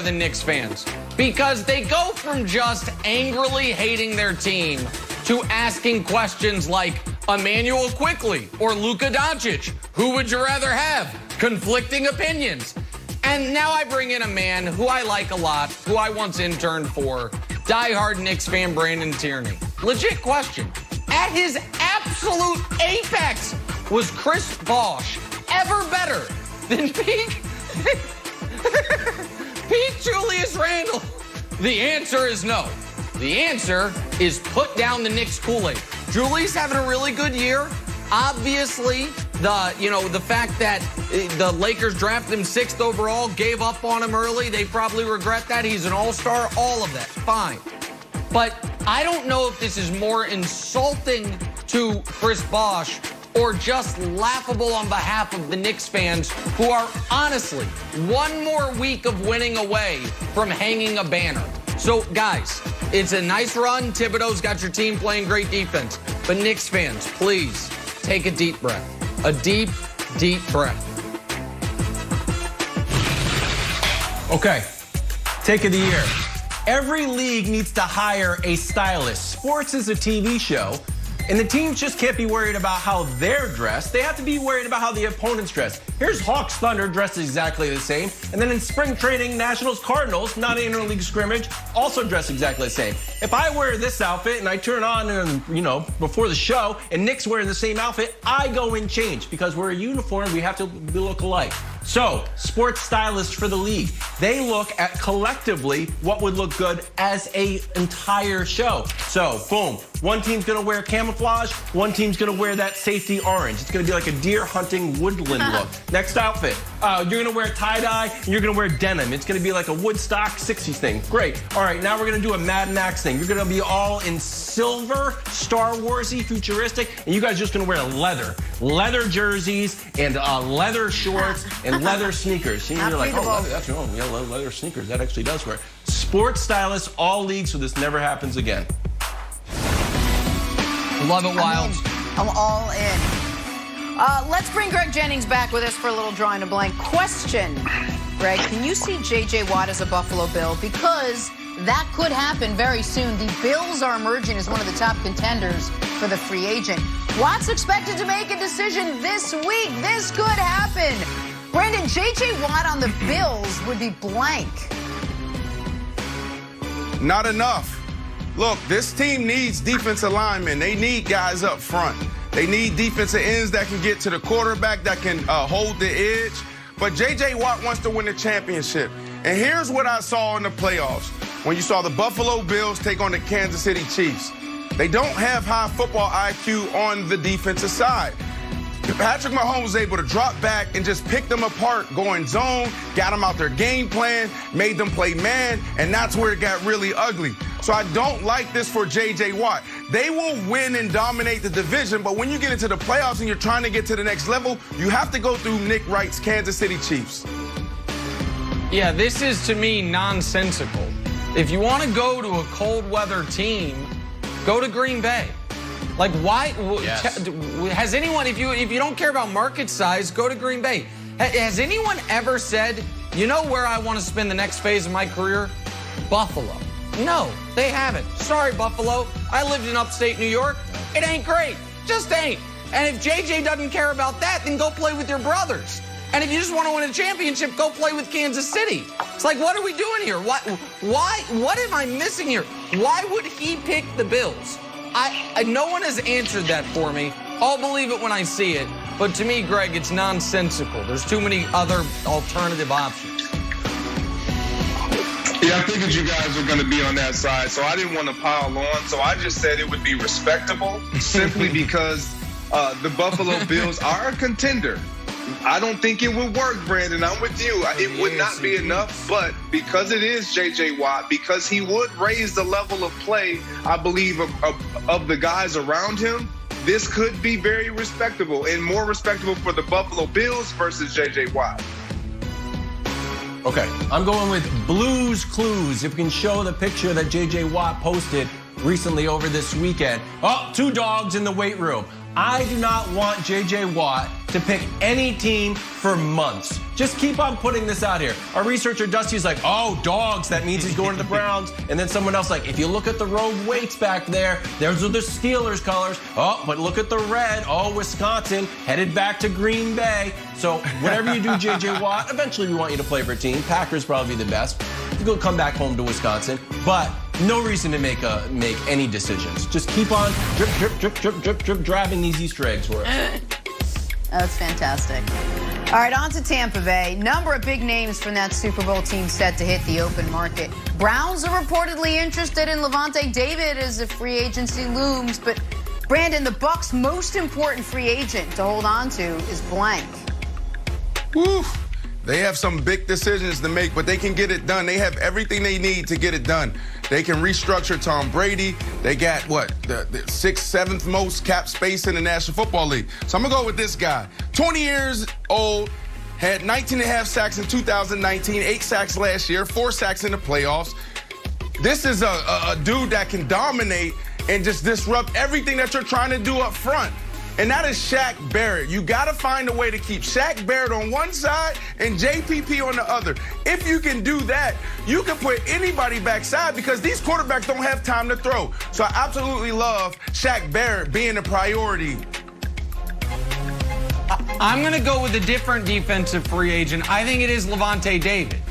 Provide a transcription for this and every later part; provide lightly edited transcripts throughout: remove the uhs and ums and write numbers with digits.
better than Knicks fans because they go from just angrily hating their team to asking questions like Emmanuel Quickly or Luka Doncic. Who would you rather have? Conflicting opinions. And now I bring in a man who I like a lot, who I once interned for, diehard Knicks fan Brandon Tierney. Legit question. At his absolute apex, was Chris Bosh ever better than peak Julius Randle? The answer is no. The answer is put down the Knicks Kool-Aid. Julius having a really good year. Obviously, the fact that the Lakers drafted him 6th overall, gave up on him early, they probably regret that. He's an all-star, all of that, fine. But I don't know if this is more insulting to Chris Bosh or just laughable on behalf of the Knicks fans who are honestly one more week of winning away from hanging a banner. So, guys, it's a nice run. Thibodeau's got your team playing great defense. But Knicks fans, please take a deep breath. A deep, deep breath. Okay, take of the year. Every league needs to hire a stylist. Sports is a TV show, and the teams just can't be worried about how they're dressed. They have to be worried about how the opponent's dressed. Here's Hawks Thunder dressed exactly the same. And then in spring training, Nationals Cardinals, not an interleague scrimmage, also dressed exactly the same. If I wear this outfit and I turn on and, before the show, and Nick's wearing the same outfit, I go and change because we're a uniform, we have to look alike. So, sports stylists for the league, they look at collectively what would look good as an entire show. So, boom, one team's gonna wear camouflage, one team's gonna wear that safety orange. It's gonna be like a deer hunting woodland look. Next outfit, you're gonna wear tie-dye and you're gonna wear denim. It's gonna be like a Woodstock 60s thing. Great. All right, now we're gonna do a Mad Max thing. You're gonna be all in silver, Star Warsy, futuristic, and you guys are just gonna wear leather jerseys and leather shorts and leather sneakers. See, you're like, oh, leather, that's wrong. Yeah, leather sneakers. That actually does work. Sports stylists, all leagues, so this never happens again. Love it, Wilds. I'm all in. Let's bring Greg Jennings back with us for a little drawing a blank. Question, Greg, can you see J.J. Watt as a Buffalo Bill? Because that could happen very soon. The Bills are emerging as one of the top contenders for the free agent. Watt's expected to make a decision this week. This could happen. Brandon, J.J. Watt on the Bills would be blank. Not enough. Look, this team needs defensive linemen. They need guys up front. They need defensive ends that can get to the quarterback, that can hold the edge. But J.J. Watt wants to win the championship. And here's what I saw in the playoffs when you saw the Buffalo Bills take on the Kansas City Chiefs. They don't have high football IQ on the defensive side. Patrick Mahomes was able to drop back and just pick them apart, going zone, got them out their game plan, made them play man, and that's where it got really ugly. So I don't like this for J.J. Watt. They will win and dominate the division, but when you get into the playoffs and you're trying to get to the next level, you have to go through Nick Wright's Kansas City Chiefs. Yeah, this is, to me, nonsensical. If you want to go to a cold weather team, go to Green Bay. Like, why? Yes. Has anyone, if you don't care about market size, go to Green Bay. Has anyone ever said, you know where I want to spend the next phase of my career? Buffalo. No, they haven't. Sorry, Buffalo. I lived in upstate New York. It ain't great. Just ain't. And if JJ doesn't care about that, then go play with your brothers. And if you just want to win a championship, go play with Kansas City. It's like, what are we doing here? What am I missing here? Why would he pick the Bills? No one has answered that for me. I'll believe it when I see it. But to me, Greg, it's nonsensical. There's too many other alternative options. Yeah, I figured you guys were going to be on that side, so I didn't want to pile on. So I just said it would be respectable simply because the Buffalo Bills are a contender. I don't think it would work, Brandon. I'm with you. It would not be enough, but because it is J.J. Watt, because he would raise the level of play, I believe, of the guys around him, this could be very respectable and more respectable for the Buffalo Bills versus J.J. Watt. Okay, I'm going with Blues Clues. If we can show the picture that J.J. Watt posted recently over this weekend. Oh, 2 dogs in the weight room. I do not want J.J. Watt to pick any team for months. Just keep on putting this out here. Our researcher Dusty's like, oh, dogs, that means he's going to the Browns. And then someone else like, if you look at the road weights back there, those are the Steelers colors. Oh, but look at the red. Oh, Wisconsin headed back to Green Bay. So whatever you do, J.J. Watt, eventually we want you to play for a team. Packers probably the best. You go come back home to Wisconsin, but no reason to make any decisions. Just keep on drip, driving these Easter eggs for us. That's fantastic. All right, on to Tampa Bay. Number of big names from that Super Bowl team set to hit the open market. Browns are reportedly interested in Lavonte David as the free agency looms. But, Brandon, the Bucs' most important free agent to hold on to is blank. Woo. They have some big decisions to make, but they can get it done. They have everything they need to get it done. They can restructure Tom Brady. They got, the 6th, 7th most cap space in the National Football League. So I'm going to go with this guy. 20 years old, had 19.5 sacks in 2019, 8 sacks last year, 4 sacks in the playoffs. This is a dude that can dominate and just disrupt everything that you're trying to do up front. And that is Shaq Barrett. You got to find a way to keep Shaq Barrett on one side and JPP on the other. If you can do that, you can put anybody backside because these quarterbacks don't have time to throw. So I absolutely love Shaq Barrett being a priority. I'm going to go with a different defensive free agent. I think it is Lavonte David.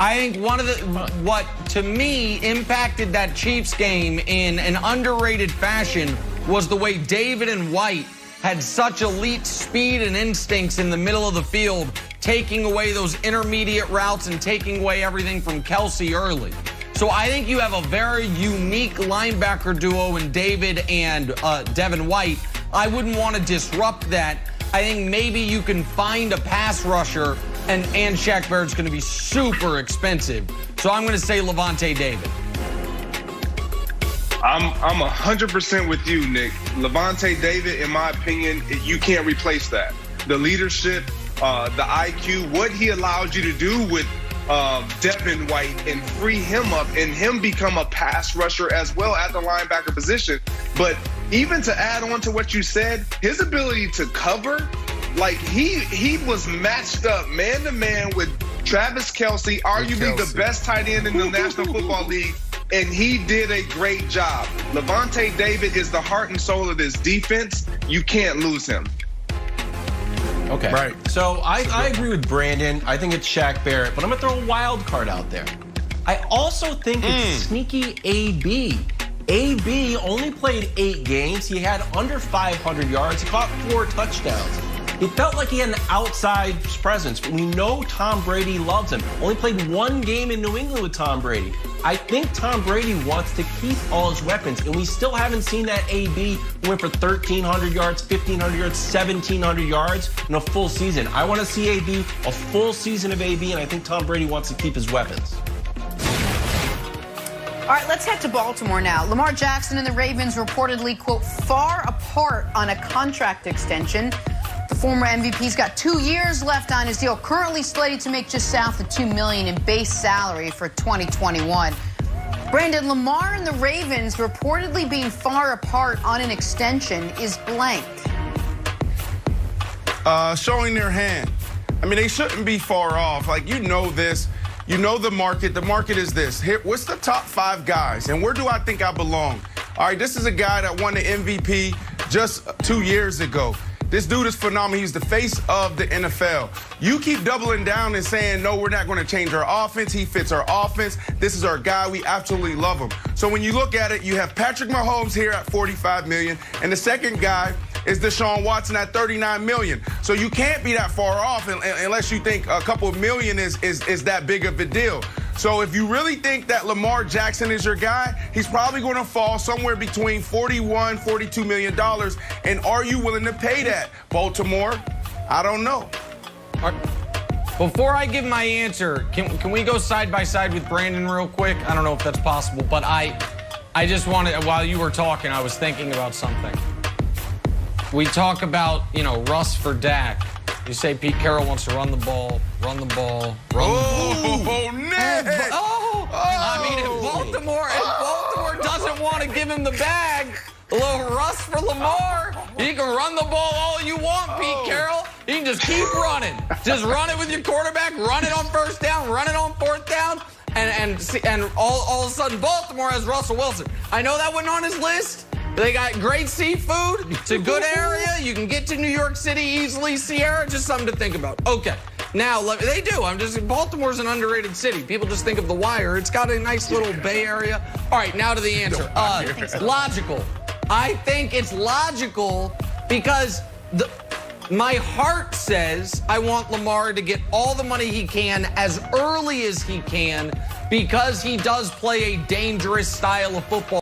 I think one of what to me impacted that Chiefs game in an underrated fashion was the way David and White had such elite speed and instincts in the middle of the field, taking away those intermediate routes and taking away everything from Kelsey early. So I think you have a very unique linebacker duo in David and Devin White. I wouldn't want to disrupt that. I think maybe you can find a pass rusher, and Shaq Barrett's going to be super expensive. So I'm going to say Lavonte David. I'm 100% with you, Nick. Lavonte David, in my opinion, you can't replace that. The leadership, the IQ, what he allowed you to do with Devin White and free him up and him become a pass rusher as well at the linebacker position. But even to add on to what you said, his ability to cover, like he was matched up man-to-man with Travis Kelsey, arguably the best tight end in the National Football League. And he did a great job. Lavonte David is the heart and soul of this defense. You can't lose him. Okay. Right. So I agree with Brandon. I think it's Shaq Barrett, but I'm going to throw a wild card out there. I also think it's sneaky AB. AB only played 8 games. He had under 500 yards. He caught 4 touchdowns. It felt like he had an outside presence, but we know Tom Brady loves him. Only played 1 game in New England with Tom Brady. I think Tom Brady wants to keep all his weapons, and we still haven't seen that AB who went for 1,300 yards, 1,500 yards, 1,700 yards in a full season. I want to see AB, a full season of AB, and I think Tom Brady wants to keep his weapons. All right, let's head to Baltimore now. Lamar Jackson and the Ravens reportedly, quote, far apart on a contract extension. The former MVP's got 2 years left on his deal, currently slated to make just south of $2 million in base salary for 2021. Brandon, Lamar and the Ravens reportedly being far apart on an extension is blank. Showing their hand. I mean, they shouldn't be far off. Like, you know this. You know the market. The market is this. Here, what's the top 5 guys? And where do I think I belong? All right, this is a guy that won the MVP just 2 years ago. This dude is phenomenal. He's the face of the NFL. You keep doubling down and saying, no, we're not going to change our offense. He fits our offense. This is our guy. We absolutely love him. So when you look at it, you have Patrick Mahomes here at $45 million, and the second guy is Deshaun Watson at $39 million. So you can't be that far off unless you think a couple of million is that big of a deal. So if you really think that Lamar Jackson is your guy, he's probably going to fall somewhere between $41, $42 million. And are you willing to pay that, Baltimore? I don't know. Before I give my answer, can we go side by side with Brandon real quick? I don't know if that's possible, but I just wanted, while you were talking, I was thinking about something. We talk about, Russ for Dak. You say Pete Carroll wants to run the ball, run the ball, run the ball. Oh, Nick! I mean, if Baltimore doesn't want to give him the bag, a little Russ for Lamar, you can run the ball all you want, Pete Carroll. You can just keep running. Just run it with your quarterback, run it on first down, run it on fourth down, and all of a sudden Baltimore has Russell Wilson. I know that wasn't on his list. They got great seafood. It's a good area. You can get to New York City easily. Sierra, just something to think about. Okay. Now, they do. Baltimore's an underrated city. People just think of The Wire. It's got a nice little Bay Area. All right, now to the answer. Logical. I think it's logical because my heart says I want Lamar to get all the money he can as early as he can because he does play a dangerous style of football.